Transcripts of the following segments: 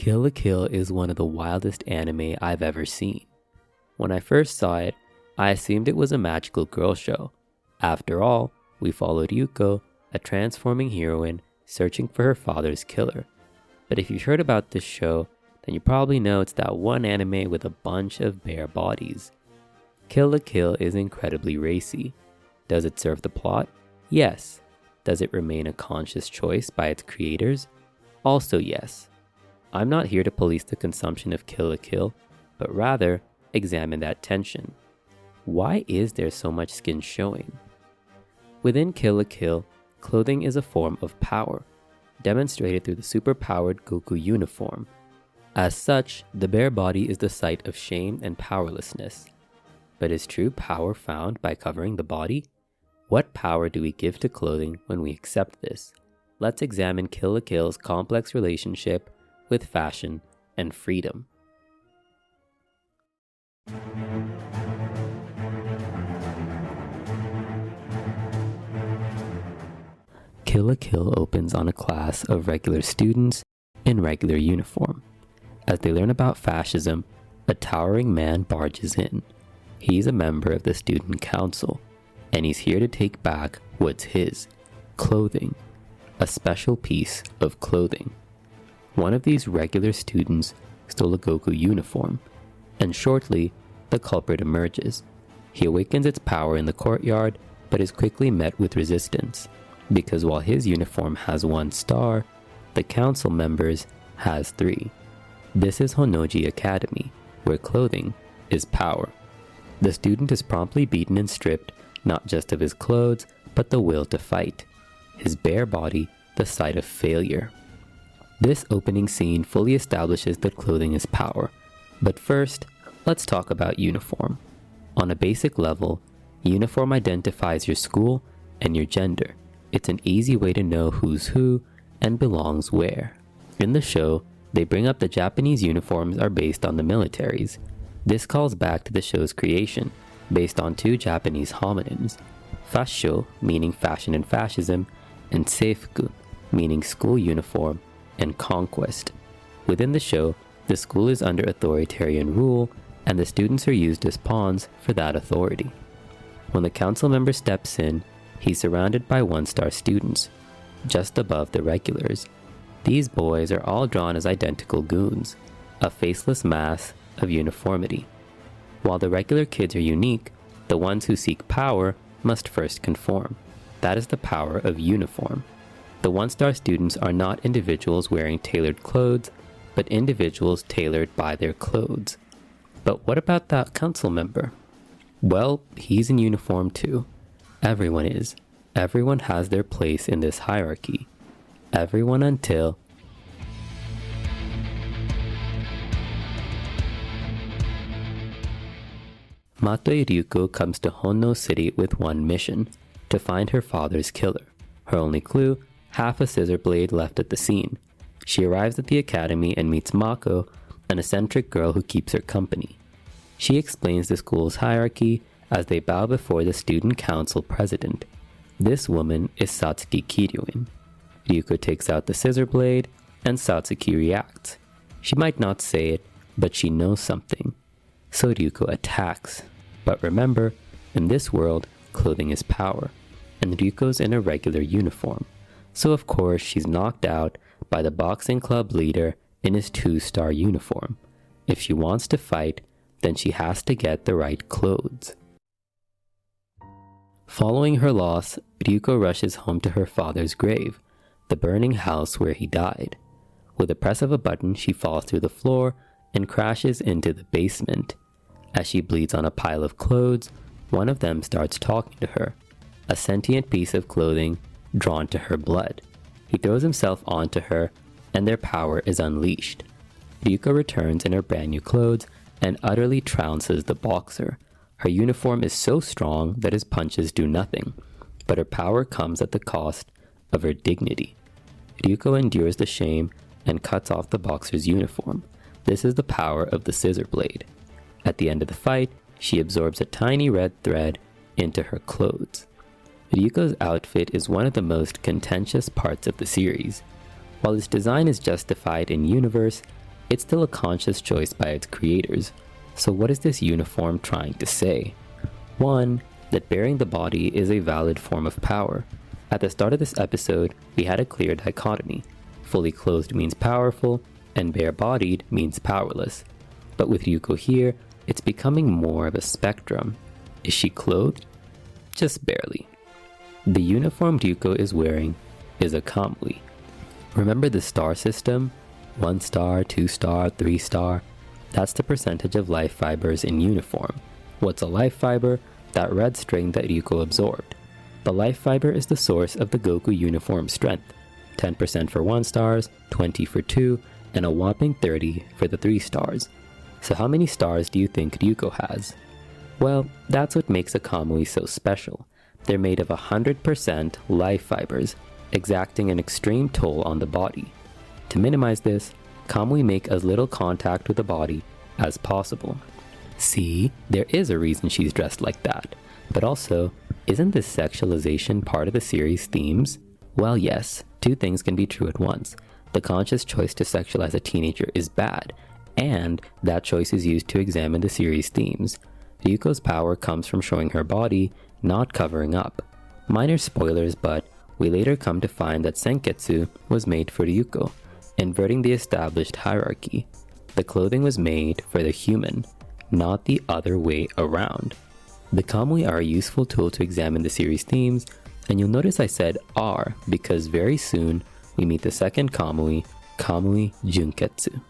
Kill la Kill is one of the wildest anime I've ever seen. When I first saw it, I assumed it was a magical girl show. After all, we followed Ryuko, a transforming heroine searching for her father's killer. But if you've heard about this show, then you probably know it's that one anime with a bunch of bare bodies. Kill la Kill is incredibly racy. Does it serve the plot? Yes. Does it remain a conscious choice by its creators? Also yes. I'm not here to police the consumption of Kill la Kill, but rather examine that tension. Why is there so much skin showing? Within Kill la Kill, clothing is a form of power, demonstrated through the superpowered Goku uniform. As such, the bare body is the site of shame and powerlessness. But is true power found by covering the body? What power do we give to clothing when we accept this? Let's examine Kill la Kill's complex relationship with fashion and freedom. Kill la Kill opens on a class of regular students in regular uniform. As they learn about fascism, a towering man barges in. He's a member of the student council, and he's here to take back what's his: clothing, a special piece of clothing. One of these regular students stole a Goku uniform, and shortly, the culprit emerges. He awakens its power in the courtyard, but is quickly met with resistance, because while his uniform has 1 star, the council members has 3. This is Honnoji Academy, where clothing is power. The student is promptly beaten and stripped, not just of his clothes, but the will to fight. His bare body, the site of failure. This opening scene fully establishes that clothing is power. But first, let's talk about uniform. On a basic level, uniform identifies your school and your gender. It's an easy way to know who's who and belongs where. In the show, they bring up the Japanese uniforms are based on the militaries. This calls back to the show's creation, based on 2 Japanese homonyms: Fasho, meaning fashion and fascism, and Seifuku, meaning school uniform and conquest. Within the show, the school is under authoritarian rule, and the students are used as pawns for that authority. When the council member steps in, he's surrounded by 1-star students, just above the regulars. These boys are all drawn as identical goons, a faceless mass of uniformity. While the regular kids are unique, the ones who seek power must first conform. That is the power of uniform. The 1-star students are not individuals wearing tailored clothes, but individuals tailored by their clothes. But what about that council member? Well, he's in uniform too. Everyone is. Everyone has their place in this hierarchy. Everyone until Matoi Ryuko comes to Honno City with one mission: to find her father's killer. Her only clue: half a scissor blade left at the scene. She arrives at the academy and meets Mako, an eccentric girl who keeps her company. She explains the school's hierarchy as they bow before the student council president. This woman is Satsuki Kiryuin. Ryuko takes out the scissor blade, and Satsuki reacts. She might not say it, but she knows something. So Ryuko attacks. But remember, in this world, clothing is power, and Ryuko's in a regular uniform. So of course she's knocked out by the boxing club leader in his 2-star uniform. If she wants to fight, then she has to get the right clothes. Following her loss, Ryuko rushes home to her father's grave, the burning house where he died. With a press of a button, she falls through the floor and crashes into the basement. As she bleeds on a pile of clothes, one of them starts talking to her, a sentient piece of clothing drawn to her blood. He throws himself onto her, and their power is unleashed. Ryuko returns in her brand new clothes and utterly trounces the boxer. Her uniform is so strong that his punches do nothing, but her power comes at the cost of her dignity. Ryuko endures the shame and cuts off the boxer's uniform. This is the power of the scissor blade. At the end of the fight, she absorbs a tiny red thread into her clothes. Ryuko's outfit is one of the most contentious parts of the series. While its design is justified in universe, it's still a conscious choice by its creators. So what is this uniform trying to say? 1. That bearing the body is a valid form of power. At the start of this episode, we had a clear dichotomy. Fully clothed means powerful, and bare-bodied means powerless. But with Ryuko here, it's becoming more of a spectrum. Is she clothed? Just barely. The uniform Ryuko is wearing is a kamui. Remember the star system? 1 star, 2 star, 3 star? That's the percentage of life fibers in uniform. What's a life fiber? That red string that Ryuko absorbed. The life fiber is the source of the Goku uniform strength. 10% for 1 stars, 20 for 2, and a whopping 30 for the 3 stars. So how many stars do you think Ryuko has? Well, that's what makes a kamui so special. They're made of 100% life fibers, exacting an extreme toll on the body. To minimize this, kamui make as little contact with the body as possible. See, there is a reason she's dressed like that. But also, isn't this sexualization part of the series' themes? Well, yes, 2 things can be true at once. The conscious choice to sexualize a teenager is bad, and that choice is used to examine the series' themes. Ryuko's power comes from showing her body, not covering up. Minor spoilers, but we later come to find that Senketsu was made for Ryuko, inverting the established hierarchy. The clothing was made for the human, not the other way around. The kamui are a useful tool to examine the series themes, and you'll notice I said are because very soon we meet the second kamui, Kamui Junketsu.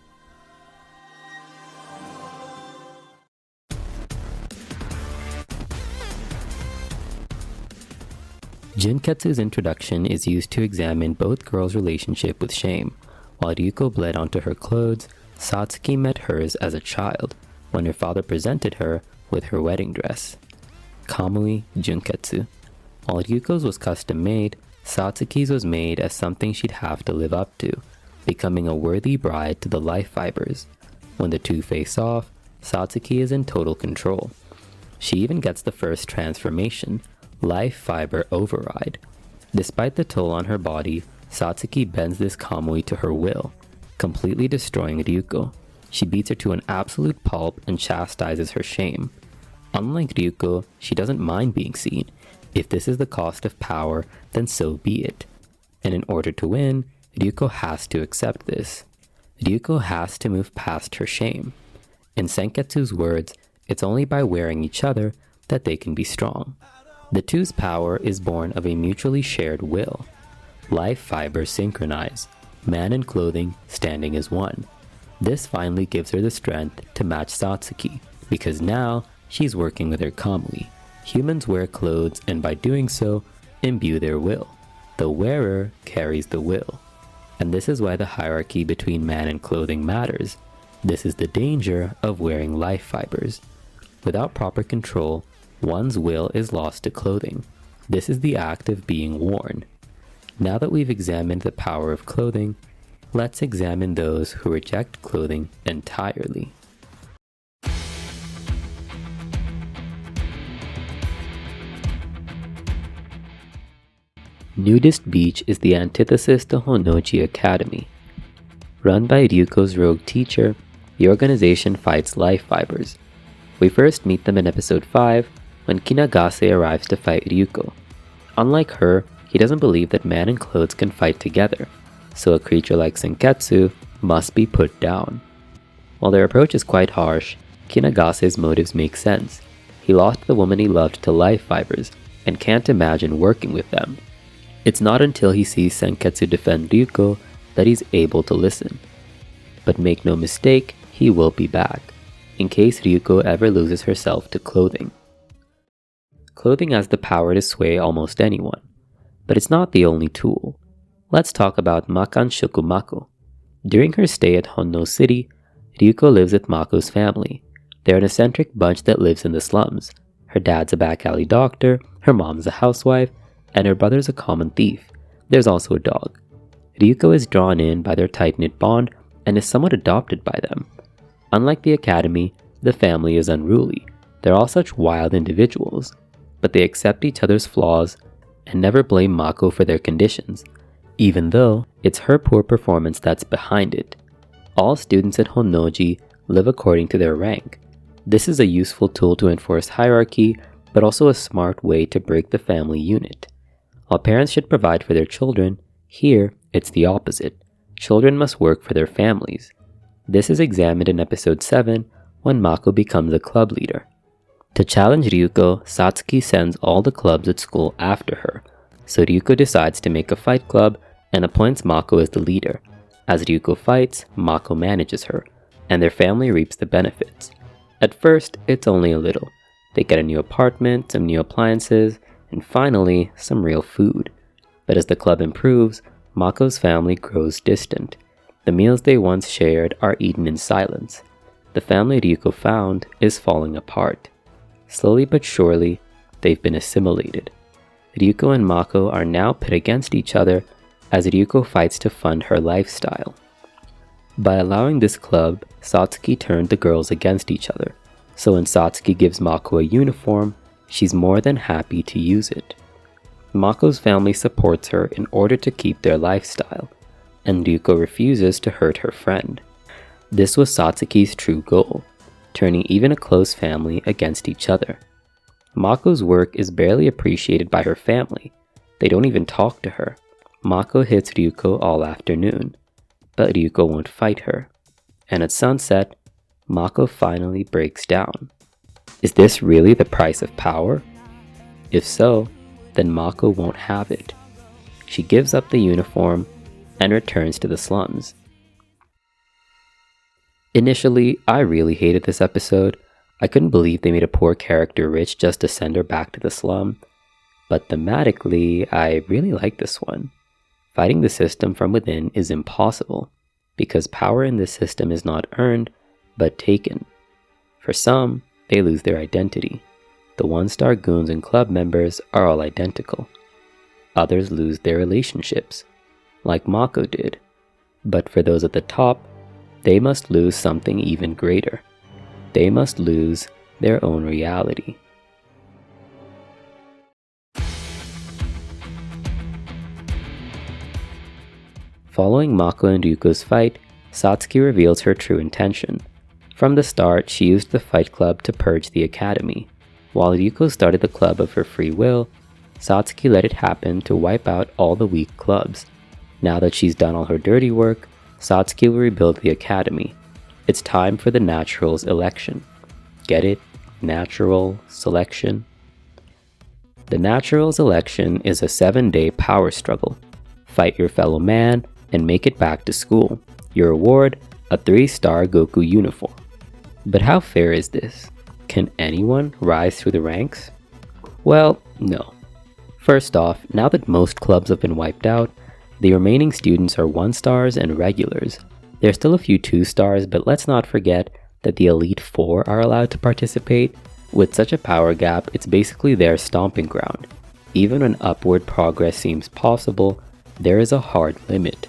Junketsu's introduction is used to examine both girls' relationship with shame. While Ryuko bled onto her clothes, Satsuki met hers as a child when her father presented her with her wedding dress. Kamui Junketsu. While Ryuko's was custom made, Satsuki's was made as something she'd have to live up to, becoming a worthy bride to the life fibers. When the two face off, Satsuki is in total control. She even gets the first transformation, life fiber override. Despite the toll on her body, Satsuki bends this kamui to her will, completely destroying Ryuko. She beats her to an absolute pulp and chastises her shame. Unlike Ryuko, she doesn't mind being seen. If this is the cost of power, then so be it. And in order to win, Ryuko has to accept this. Ryuko has to move past her shame. In Senketsu's words, it's only by wearing each other that they can be strong. The two's power is born of a mutually shared will. Life fibers synchronize, man in clothing standing as one. This finally gives her the strength to match Satsuki, because now she's working with her kamui. Humans wear clothes and by doing so, imbue their will. The wearer carries the will. And this is why the hierarchy between man and clothing matters. This is the danger of wearing life fibers. Without proper control, one's will is lost to clothing. This is the act of being worn. Now that we've examined the power of clothing, let's examine those who reject clothing entirely. Nudist Beach is the antithesis to Honnoji Academy. Run by Ryuko's rogue teacher, the organization fights life fibers. We first meet them in episode 5, when Kinagase arrives to fight Ryuko. Unlike her, he doesn't believe that man and clothes can fight together, so a creature like Senketsu must be put down. While their approach is quite harsh, Kinagase's motives make sense. He lost the woman he loved to life fibers, and can't imagine working with them. It's not until he sees Senketsu defend Ryuko that he's able to listen. But make no mistake, he will be back, in case Ryuko ever loses herself to clothing. Clothing has the power to sway almost anyone, but it's not the only tool. Let's talk about Makan Shokumako. During her stay at Honno City, Ryuko lives with Mako's family. They're an eccentric bunch that lives in the slums. Her dad's a back alley doctor, her mom's a housewife, and her brother's a common thief. There's also a dog. Ryuko is drawn in by their tight-knit bond and is somewhat adopted by them. Unlike the academy, the family is unruly. They're all such wild individuals, but they accept each other's flaws and never blame Mako for their conditions, even though it's her poor performance that's behind it. All students at Honnoji live according to their rank. This is a useful tool to enforce hierarchy, but also a smart way to break the family unit. While parents should provide for their children, here it's the opposite. Children must work for their families. This is examined in episode 7 when Mako becomes a club leader. To challenge Ryuko, Satsuki sends all the clubs at school after her, so Ryuko decides to make a fight club and appoints Mako as the leader. As Ryuko fights, Mako manages her, and their family reaps the benefits. At first, it's only a little. They get a new apartment, some new appliances, and finally, some real food. But as the club improves, Mako's family grows distant. The meals they once shared are eaten in silence. The family Ryuko found is falling apart. Slowly but surely, they've been assimilated. Ryuko and Mako are now pit against each other as Ryuko fights to fund her lifestyle. By allowing this club, Satsuki turned the girls against each other, so when Satsuki gives Mako a uniform, she's more than happy to use it. Mako's family supports her in order to keep their lifestyle, and Ryuko refuses to hurt her friend. This was Satsuki's true goal, turning even a close family against each other. Mako's work is barely appreciated by her family. They don't even talk to her. Mako hits Ryuko all afternoon, but Ryuko won't fight her. And at sunset, Mako finally breaks down. Is this really the price of power? If so, then Mako won't have it. She gives up the uniform and returns to the slums. Initially, I really hated this episode. I couldn't believe they made a poor character rich just to send her back to the slum. But thematically, I really like this one. Fighting the system from within is impossible, because power in this system is not earned, but taken. For some, they lose their identity. The one-star goons and club members are all identical. Others lose their relationships, like Mako did. But for those at the top, they must lose something even greater. They must lose their own reality. Following Mako and Ryuko's fight, Satsuki reveals her true intention. From the start, she used the Fight Club to purge the academy. While Ryuko started the club of her free will, Satsuki let it happen to wipe out all the weak clubs. Now that she's done all her dirty work, Satsuki will rebuild the academy. It's time for the Naturals election. Get it? Natural selection? The Naturals election is a 7-day power struggle. Fight your fellow man and make it back to school. Your reward, a 3-star Goku uniform. But how fair is this? Can anyone rise through the ranks? Well, no. First off, now that most clubs have been wiped out, the remaining students are 1-stars and regulars. There are still a few 2-stars, but let's not forget that the Elite Four are allowed to participate. With such a power gap, it's basically their stomping ground. Even when upward progress seems possible, there is a hard limit.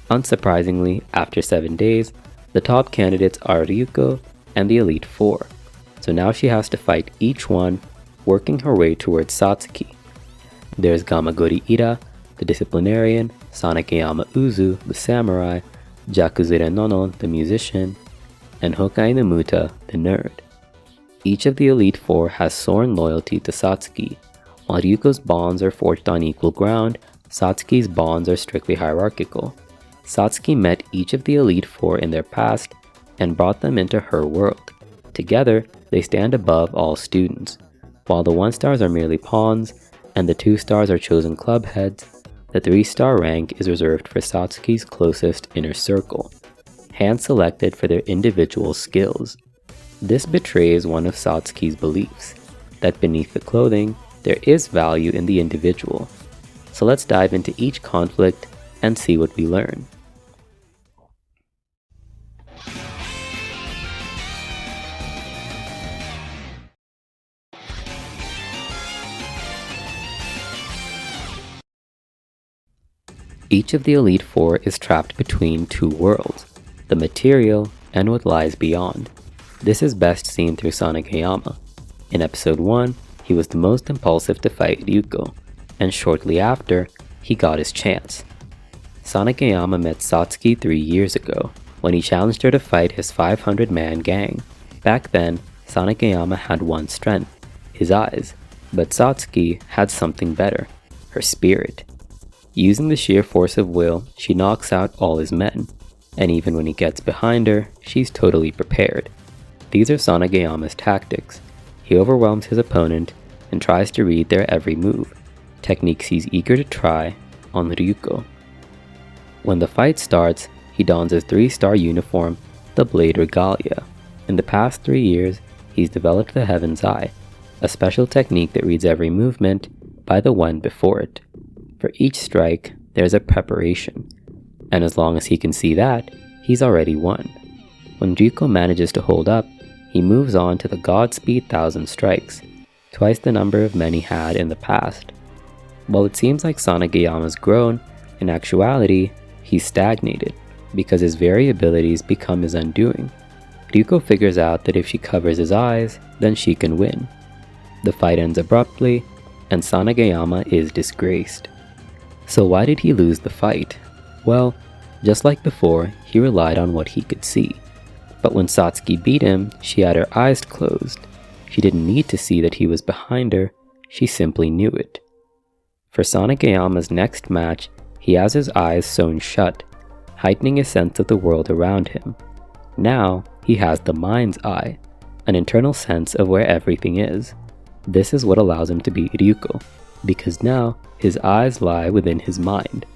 Unsurprisingly, after 7 days, the top candidates are Ryuko and the Elite Four, so now she has to fight each one, working her way towards Satsuki. There's Gamagori Ira, the disciplinarian, Sanakeyama Uzu, the samurai, Jakuzure Nono, the musician, and Hokai Namuta, the nerd. Each of the Elite Four has sworn loyalty to Satsuki. While Ryuko's bonds are forged on equal ground, Satsuki's bonds are strictly hierarchical. Satsuki met each of the Elite Four in their past and brought them into her world. Together, they stand above all students. While the 1-stars are merely pawns, and the 2-stars are chosen club heads, the 3-star rank is reserved for Satsuki's closest inner circle, hand-selected for their individual skills. This betrays one of Satsuki's beliefs, that beneath the clothing, there is value in the individual. So let's dive into each conflict and see what we learn. Each of the Elite Four is trapped between two worlds, the material and what lies beyond. This is best seen through Sanakeyama. In episode 1, he was the most impulsive to fight Ryuko, and shortly after, he got his chance. Sanakeyama met Satsuki 3 years ago, when he challenged her to fight his 500-man gang. Back then, Sanagayama had one strength, his eyes, but Satsuki had something better, her spirit. Using the sheer force of will, she knocks out all his men, and even when he gets behind her, she's totally prepared. These are Sanagayama's tactics. He overwhelms his opponent and tries to read their every move, techniques he's eager to try on Ryuko. When the fight starts, he dons his 3-star uniform, the Blade Regalia. In the past 3 years, he's developed the Heaven's Eye, a special technique that reads every movement by the one before it. For each strike, there's a preparation, and as long as he can see that, he's already won. When Ryuko manages to hold up, he moves on to the Godspeed 1,000 strikes, twice the number of men he had in the past. While it seems like Sanagayama's grown, in actuality, he's stagnated, because his very abilities become his undoing. Ryuko figures out that if she covers his eyes, then she can win. The fight ends abruptly, and Sanagayama is disgraced. So why did he lose the fight? Well, just like before, he relied on what he could see. But when Satsuki beat him, she had her eyes closed. She didn't need to see that he was behind her, she simply knew it. For Sanagayama's next match, he has his eyes sewn shut, heightening his sense of the world around him. Now, he has the mind's eye, an internal sense of where everything is. This is what allows him to beat Ryuko, because now his eyes lie within his mind,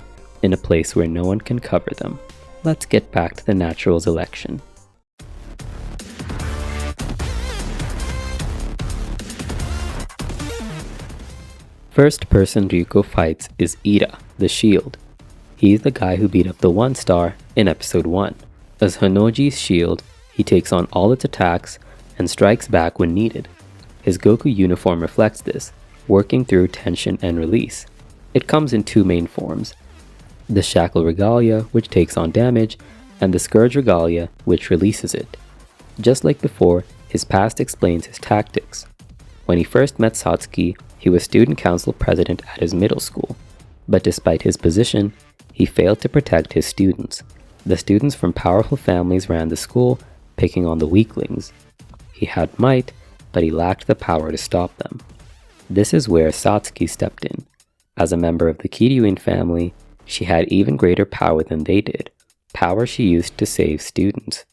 in a place where no one can cover them. Let's get back to the Naturals election. First person Ryuko fights is Ida, the shield. He's the guy who beat up the 1-star in episode 1. As Honoji's shield, he takes on all its attacks and strikes back when needed. His Goku uniform reflects this, working through tension and release. It comes in 2 main forms, the Shackle Regalia, which takes on damage, and the Scourge Regalia, which releases it. Just like before, his past explains his tactics. When he first met Satsuki, he was student council president at his middle school, but despite his position, he failed to protect his students. The students from powerful families ran the school, picking on the weaklings. He had might, but he lacked the power to stop them. This is where Satsuki stepped in. As a member of the Kiryuin family, she had even greater power than they did, power she used to save students.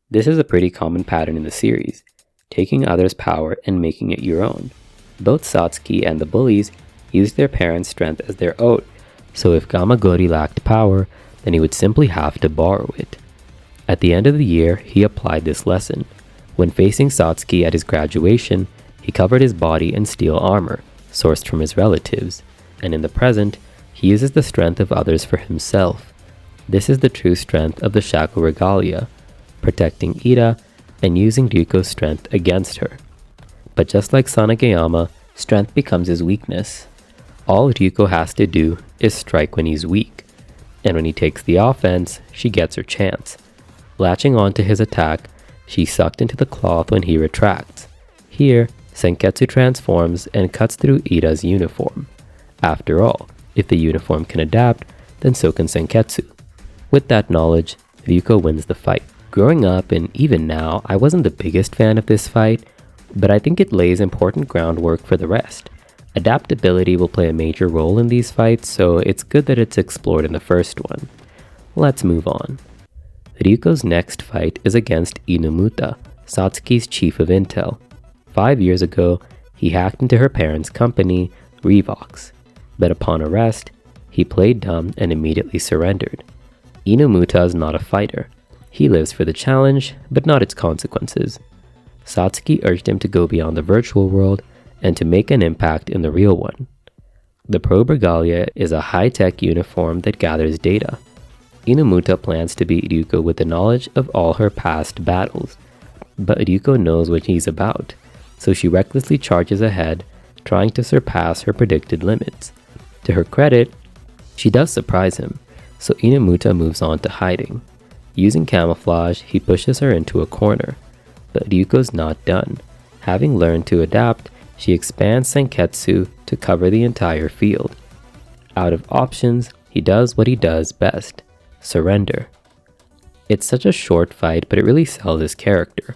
This is a pretty common pattern in the series, taking others' power and making it your own. Both Satsuki and the bullies used their parents' strength as their oat, so if Gamagori lacked power, then he would simply have to borrow it. At the end of the year, he applied this lesson. When facing Satsuki at his graduation, he covered his body in steel armor, sourced from his relatives, and in the present, he uses the strength of others for himself. This is the true strength of the Shackle Regalia, protecting Ida and using Ryuko's strength against her. But just like Sanagayama, strength becomes his weakness. All Ryuko has to do is strike when he's weak, and when he takes the offense, she gets her chance. Latching onto his attack, she's sucked into the cloth when he retracts. Here, Senketsu transforms and cuts through Ida's uniform. After all, if the uniform can adapt, then so can Senketsu. With that knowledge, Ryuko wins the fight. Growing up, and even now, I wasn't the biggest fan of this fight, but I think it lays important groundwork for the rest. Adaptability will play a major role in these fights, so it's good that it's explored in the first one. Let's move on. Ryuko's next fight is against Inumuta, Satsuki's chief of intel. 5 years ago, he hacked into her parents' company, Revox, but upon arrest, he played dumb and immediately surrendered. Inumuta is not a fighter. He lives for the challenge, but not its consequences. Satsuki urged him to go beyond the virtual world and to make an impact in the real one. The Probe Regalia is a high-tech uniform that gathers data. Inumuta plans to beat Ryuko with the knowledge of all her past battles, but Ryuko knows what he's about, so she recklessly charges ahead, trying to surpass her predicted limits. To her credit, she does surprise him, so Inumuta moves on to hiding. Using camouflage, he pushes her into a corner. But Ryuko's not done. Having learned to adapt, she expands Senketsu to cover the entire field. Out of options, he does what he does best, surrender. It's such a short fight, but it really sells his character.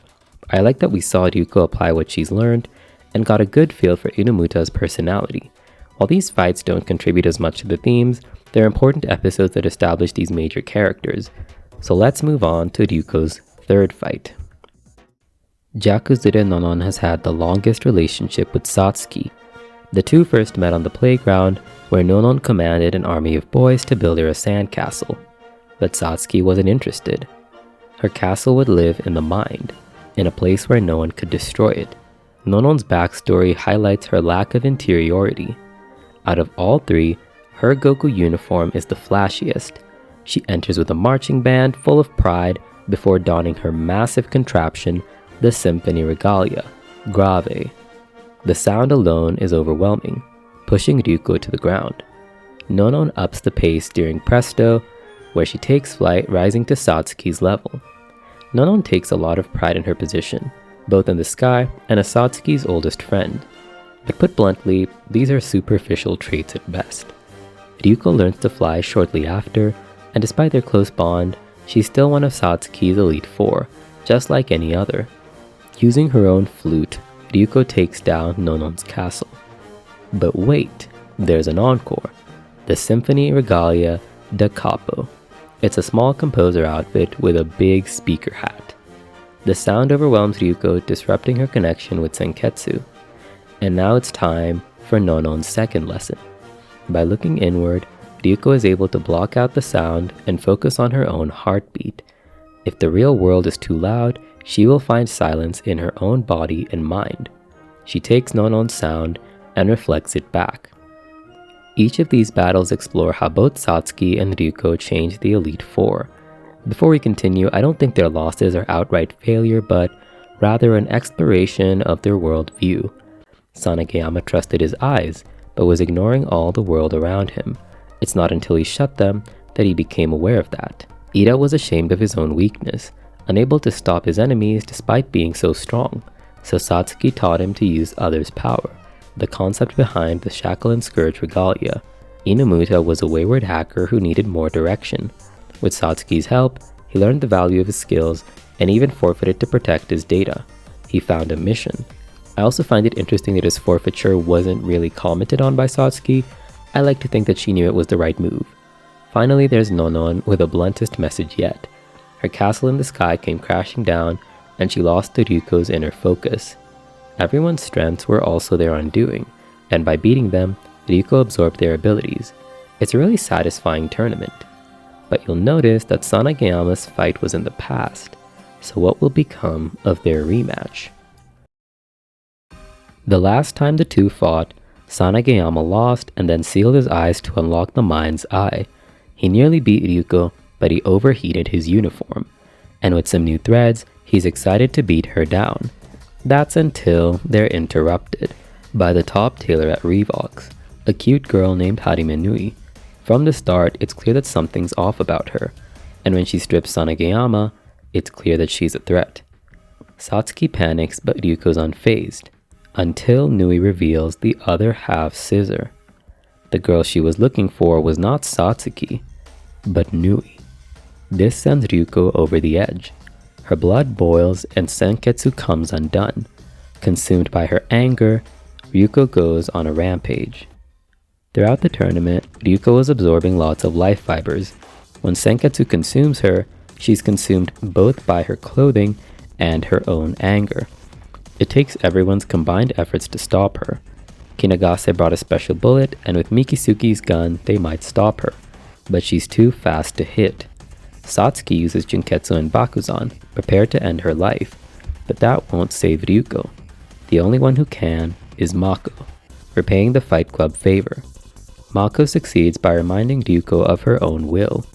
I like that we saw Ryuko apply what she's learned and got a good feel for Inumuta's personality. While these fights don't contribute as much to the themes, they're important episodes that establish these major characters. So let's move on to Ryuko's third fight. Jakuzure Nonon has had the longest relationship with Satsuki. The two first met on the playground, where Nonon commanded an army of boys to build her a sandcastle. But Satsuki wasn't interested. Her castle would live in the mind, in a place where no one could destroy it. Nonon's backstory highlights her lack of interiority. Out of all three, her Goku uniform is the flashiest. She enters with a marching band full of pride before donning her massive contraption, the Symphony Regalia, Grave. The sound alone is overwhelming, pushing Ryuko to the ground. Nonon ups the pace during Presto, where she takes flight, rising to Satsuki's level. Nonon takes a lot of pride in her position, both in the sky and as Satsuki's oldest friend. But put bluntly, these are superficial traits at best. Ryuko learns to fly shortly after, and despite their close bond, she's still one of Satsuki's Elite Four, just like any other. Using her own flute, Ryuko takes down Nonon's castle. But wait, there's an encore, the Symphony Regalia da Capo. It's a small composer outfit with a big speaker hat. The sound overwhelms Ryuko, disrupting her connection with Senketsu. And now it's time for Nonon's second lesson. By looking inward, Ryuko is able to block out the sound and focus on her own heartbeat. If the real world is too loud, she will find silence in her own body and mind. She takes Nonon's sound and reflects it back. Each of these battles explore how both Satsuki and Ryuko changed the Elite Four. Before we continue, I don't think their losses are outright failure, but rather an exploration of their worldview. Sanagayama trusted his eyes, but was ignoring all the world around him. It's not until he shut them that he became aware of that. Ida was ashamed of his own weakness, unable to stop his enemies despite being so strong, so Satsuki taught him to use others' power, the concept behind the Shackle and Scourge Regalia. Inumuta was a wayward hacker who needed more direction. With Satsuki's help, he learned the value of his skills and even forfeited to protect his data. He found a mission. I also find it interesting that his forfeiture wasn't really commented on by Satsuki. I like to think that she knew it was the right move. Finally, there's Nonon with the bluntest message yet. Her castle in the sky came crashing down, and she lost to Ryuko's inner focus. Everyone's strengths were also their undoing, and by beating them, Ryuko absorbed their abilities. It's a really satisfying tournament. But you'll notice that Sanagayama's fight was in the past, so what will become of their rematch? The last time the two fought, Sanagayama lost and then sealed his eyes to unlock the mind's eye. He nearly beat Ryuko, but he overheated his uniform. And with some new threads, he's excited to beat her down. That's until they're interrupted by the top tailor at Revox, a cute girl named Harime Nui. From the start, it's clear that something's off about her, and when she strips Sanagayama, it's clear that she's a threat. Satsuki panics, but Ryuko's unfazed, until Nui reveals the other half scissor. The girl she was looking for was not Satsuki, but Nui. This sends Ryuko over the edge. Her blood boils and Senketsu comes undone. Consumed by her anger, Ryuko goes on a rampage. Throughout the tournament, Ryuko is absorbing lots of life fibers. When Senketsu consumes her, she's consumed both by her clothing and her own anger. It takes everyone's combined efforts to stop her. Kinagase brought a special bullet, and with Mikisuki's gun, they might stop her, but she's too fast to hit. Satsuki uses Jinketsu and Bakuzan, prepared to end her life, but that won't save Ryuko. The only one who can is Mako, repaying the Fight Club favor. Mako succeeds by reminding Ryuko of her own will,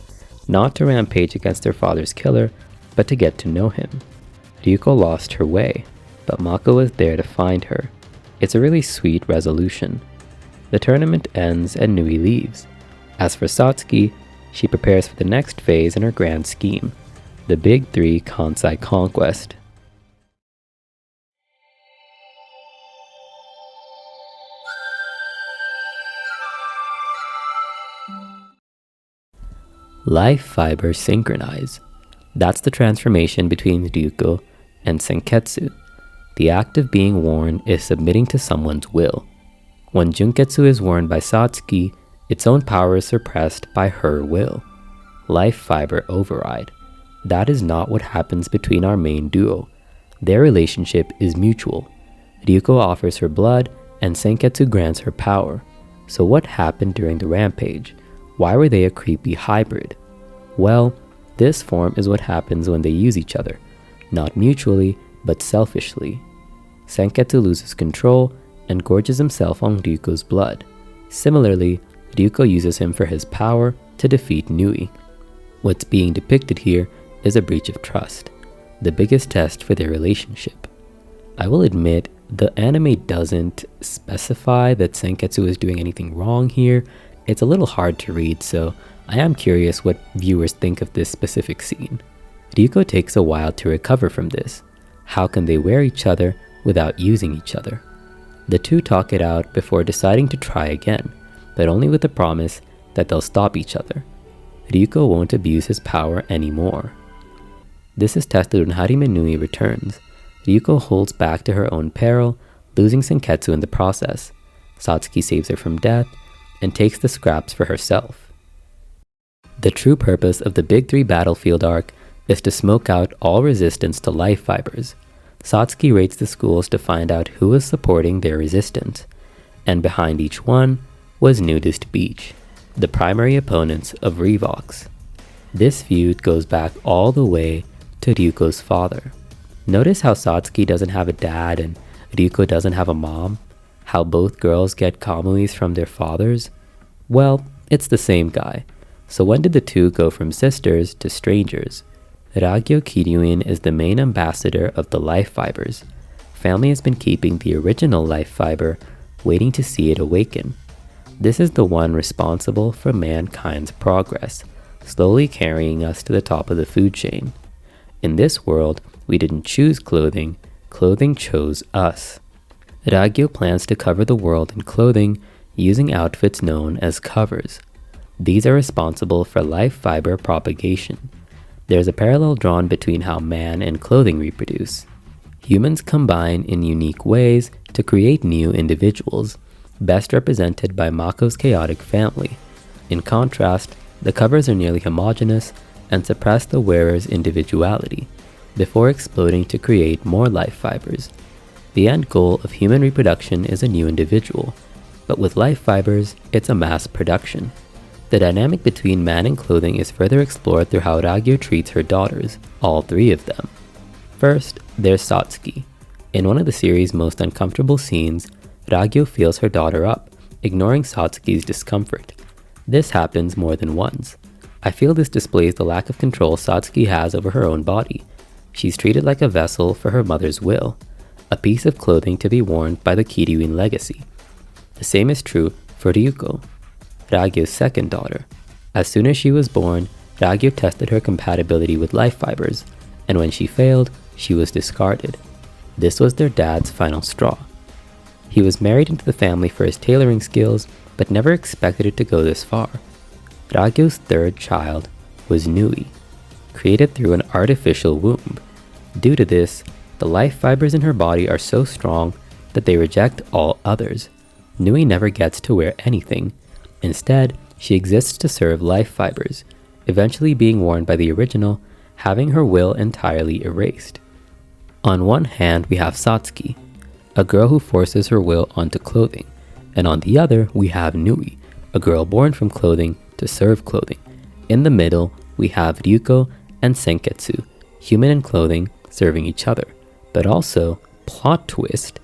not to rampage against her father's killer, but to get to know him. Ryuko lost her way, but Mako was there to find her. It's a really sweet resolution. The tournament ends and Nui leaves. As for Satsuki, she prepares for the next phase in her grand scheme, the Big Three Kansai Conquest. Life fibers synchronize. That's the transformation between Ryuko and Senketsu. The act of being worn is submitting to someone's will. When Junketsu is worn by Satsuki, its own power is suppressed by her will. Life fiber override. That is not what happens between our main duo. Their relationship is mutual. Ryuko offers her blood and Senketsu grants her power. So what happened during the rampage? Why were they a creepy hybrid? Well, this form is what happens when they use each other, not mutually, but selfishly. Senketsu loses control and gorges himself on Ryuko's blood. Similarly, Ryuko uses him for his power to defeat Nui. What's being depicted here is a breach of trust, the biggest test for their relationship. I will admit, the anime doesn't specify that Senketsu is doing anything wrong here. It's a little hard to read, so I am curious what viewers think of this specific scene. Ryuko takes a while to recover from this. How can they wear each other without using each other? The two talk it out before deciding to try again, but only with the promise that they'll stop each other. Ryuko won't abuse his power anymore. This is tested when Harime Nui returns. Ryuko holds back to her own peril, losing Senketsu in the process. Satsuki saves her from death and takes the scraps for herself. The true purpose of the Big 3 battlefield arc is to smoke out all resistance to life fibers. Satsuki rates the schools to find out who is supporting their resistance, and behind each one was Nudist Beach, the primary opponents of Revox. This feud goes back all the way to Ryuko's father. Notice how Satsuki doesn't have a dad and Ryuko doesn't have a mom? How both girls get kamuis from their fathers? Well, it's the same guy. So when did the two go from sisters to strangers? Ragyo Kiryuin is the main ambassador of the life fibers. Family has been keeping the original life fiber, waiting to see it awaken. This is the one responsible for mankind's progress, slowly carrying us to the top of the food chain. In this world, we didn't choose clothing, clothing chose us. Ragyo plans to cover the world in clothing using outfits known as covers. These are responsible for life fiber propagation. There's a parallel drawn between how man and clothing reproduce. Humans combine in unique ways to create new individuals, best represented by Mako's chaotic family. In contrast, the covers are nearly homogeneous and suppress the wearer's individuality, before exploding to create more life fibers. The end goal of human reproduction is a new individual, but with life fibers, it's a mass production. The dynamic between man and clothing is further explored through how Ragyo treats her daughters, all three of them. First, there's Satsuki. In one of the series' most uncomfortable scenes, Ragyo feels her daughter up, ignoring Satsuki's discomfort. This happens more than once. I feel this displays the lack of control Satsuki has over her own body. She's treated like a vessel for her mother's will, a piece of clothing to be worn by the Kiryuin legacy. The same is true for Ryuko, Ragyo's second daughter. As soon as she was born, Ragyo tested her compatibility with life fibers, and when she failed, she was discarded. This was their dad's final straw. He was married into the family for his tailoring skills, but never expected it to go this far. Ragyo's third child was Nui, created through an artificial womb. Due to this, the life fibers in her body are so strong that they reject all others. Nui never gets to wear anything. Instead, she exists to serve life fibers, eventually being worn by the original, having her will entirely erased. On one hand, we have Satsuki, a girl who forces her will onto clothing, and on the other, we have Nui, a girl born from clothing to serve clothing. In the middle, we have Ryuko and Senketsu, human and clothing, serving each other. But also, plot twist,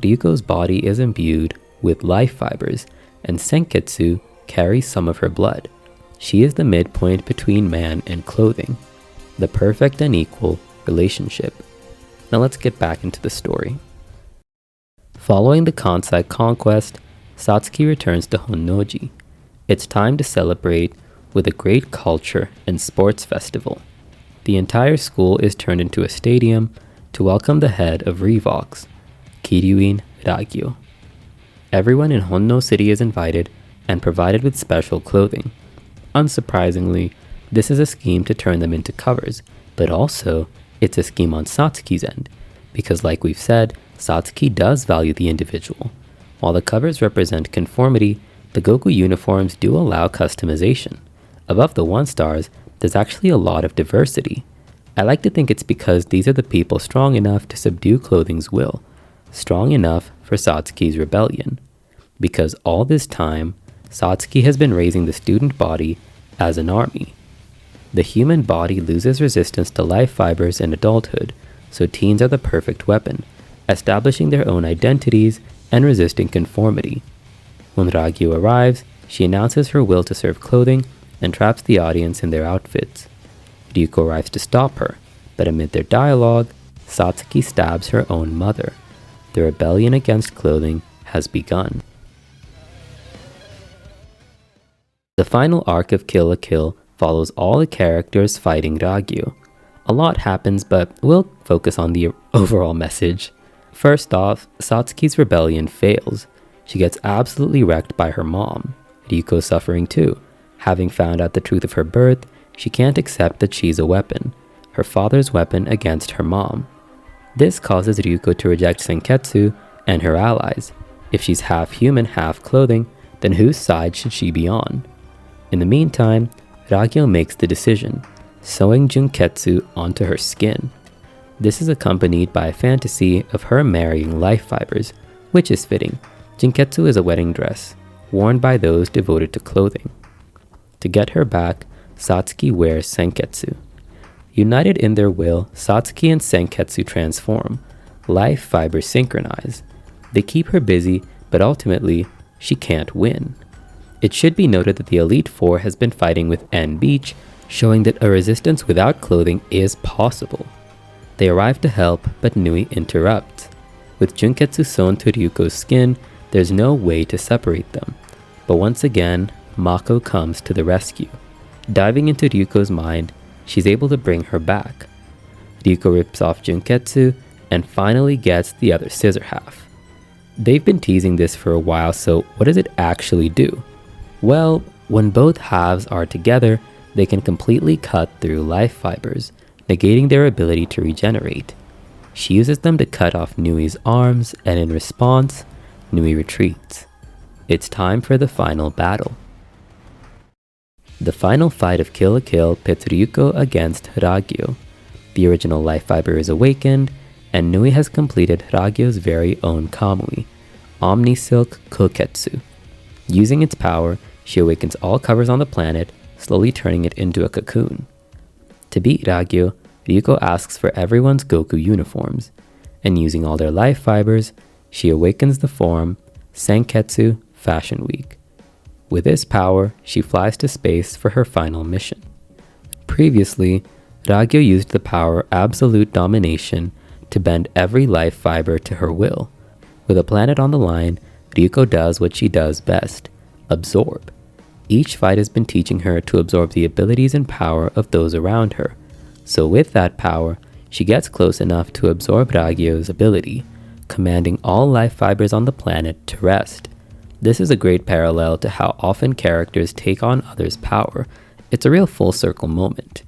Ryuko's body is imbued with life fibers, and Senketsu carries some of her blood. She is the midpoint between man and clothing, the perfect and equal relationship. Now let's get back into the story. Following the Kansai conquest, Satsuki returns to Honnoji. It's time to celebrate with a great culture and sports festival. The entire school is turned into a stadium to welcome the head of Revox, Kiryuin Ragyo. Everyone in Honno City is invited and provided with special clothing. Unsurprisingly, this is a scheme to turn them into covers, but also it's a scheme on Satsuki's end, because like we've said, Satsuki does value the individual. While the covers represent conformity, the Goku uniforms do allow customization. Above the 1 stars, there's actually a lot of diversity. I like to think it's because these are the people strong enough to subdue clothing's will, strong enough for Satsuki's rebellion. Because all this time, Satsuki has been raising the student body as an army. The human body loses resistance to life fibers in adulthood, so teens are the perfect weapon, establishing their own identities and resisting conformity. When Ryuko arrives, she announces her will to serve clothing and traps the audience in their outfits. Ryuko arrives to stop her, but amid their dialogue, Satsuki stabs her own mother. The rebellion against clothing has begun. The final arc of Kill la Kill follows all the characters fighting Ryuko. A lot happens, but we'll focus on the overall message. First off, Satsuki's rebellion fails. She gets absolutely wrecked by her mom. Ryuko's suffering too. Having found out the truth of her birth, she can't accept that she's a weapon, her father's weapon against her mom. This causes Ryuko to reject Senketsu and her allies. If she's half human, half clothing, then whose side should she be on? In the meantime, Ryuko makes the decision, sewing Junketsu onto her skin. This is accompanied by a fantasy of her marrying life fibers, which is fitting. Junketsu is a wedding dress, worn by those devoted to clothing. To get her back, Satsuki wears Senketsu. United in their will, Satsuki and Senketsu transform. Life fibers synchronize. They keep her busy, but ultimately, she can't win. It should be noted that the Elite Four has been fighting with N Beach, showing that a resistance without clothing is possible. They arrive to help, but Nui interrupts. With Junketsu sewn to Ryuko's skin, there's no way to separate them. But once again, Mako comes to the rescue. Diving into Ryuko's mind, she's able to bring her back. Ryuko rips off Junketsu and finally gets the other scissor half. They've been teasing this for a while, so what does it actually do? Well, when both halves are together, they can completely cut through life fibers, negating their ability to regenerate. She uses them to cut off Nui's arms, and in response, Nui retreats. It's time for the final battle. The final fight of Kill la Kill pits Ryuko against Ryuko. The original life fiber is awakened, and Nui has completed Ryuko's very own Kamui, Omni Silk Koketsu. Using its power, she awakens all covers on the planet, slowly turning it into a cocoon. To beat Ryuko, Ryuko asks for everyone's Goku uniforms, and using all their life fibers, she awakens the form Senketsu Fashion Week. With this power, she flies to space for her final mission. Previously, Ryuko used the power Absolute Domination to bend every life fiber to her will. With a planet on the line, Ryuko does what she does best, absorb. Each fight has been teaching her to absorb the abilities and power of those around her. So with that power, she gets close enough to absorb Ryuko's ability, commanding all life fibers on the planet to rest. This is a great parallel to how often characters take on others' power. It's a real full circle moment.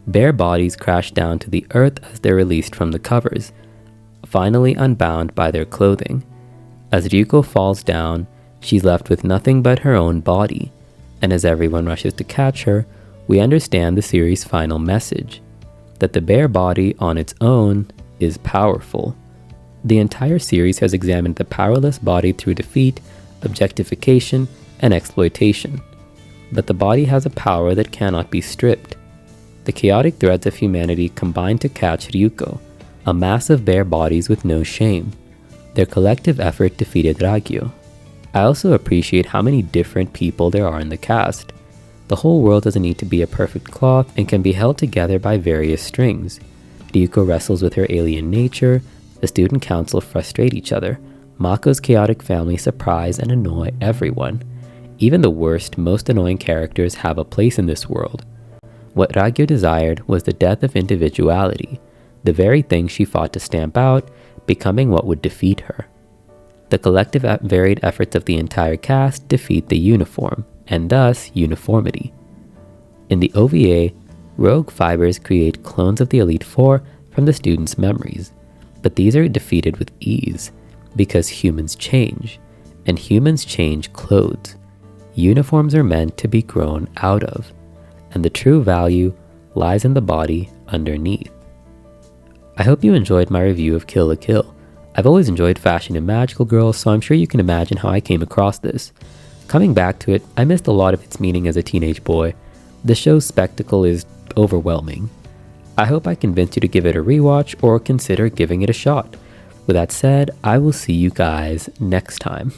Bare bodies crash down to the earth as they're released from the covers, finally unbound by their clothing. As Ryuko falls down, she's left with nothing but her own body, and as everyone rushes to catch her, we understand the series' final message, that the bare body on its own is powerful. The entire series has examined the powerless body through defeat, objectification, and exploitation. But the body has a power that cannot be stripped. The chaotic threads of humanity combine to catch Ryuko, a mass of bare bodies with no shame. Their collective effort defeated Ryuko. I also appreciate how many different people there are in the cast. The whole world doesn't need to be a perfect cloth and can be held together by various strings. Ryuko wrestles with her alien nature, the student council frustrate each other, Mako's chaotic family surprise and annoy everyone. Even the worst, most annoying characters have a place in this world. What Ryuko desired was the death of individuality, the very thing she fought to stamp out, becoming what would defeat her. The collective varied efforts of the entire cast defeat the uniform, and thus uniformity. In the OVA, Rogue fibers create clones of the Elite Four from the students' memories, but these are defeated with ease because humans change, and humans change clothes. Uniforms are meant to be grown out of, and the true value lies in the body underneath. I hope you enjoyed my review of Kill la Kill. I've always enjoyed fashion and magical girls, so I'm sure you can imagine how I came across this. Coming back to it, I missed a lot of its meaning as a teenage boy. The show's spectacle is overwhelming. I hope I convinced you to give it a rewatch or consider giving it a shot. With that said, I will see you guys next time.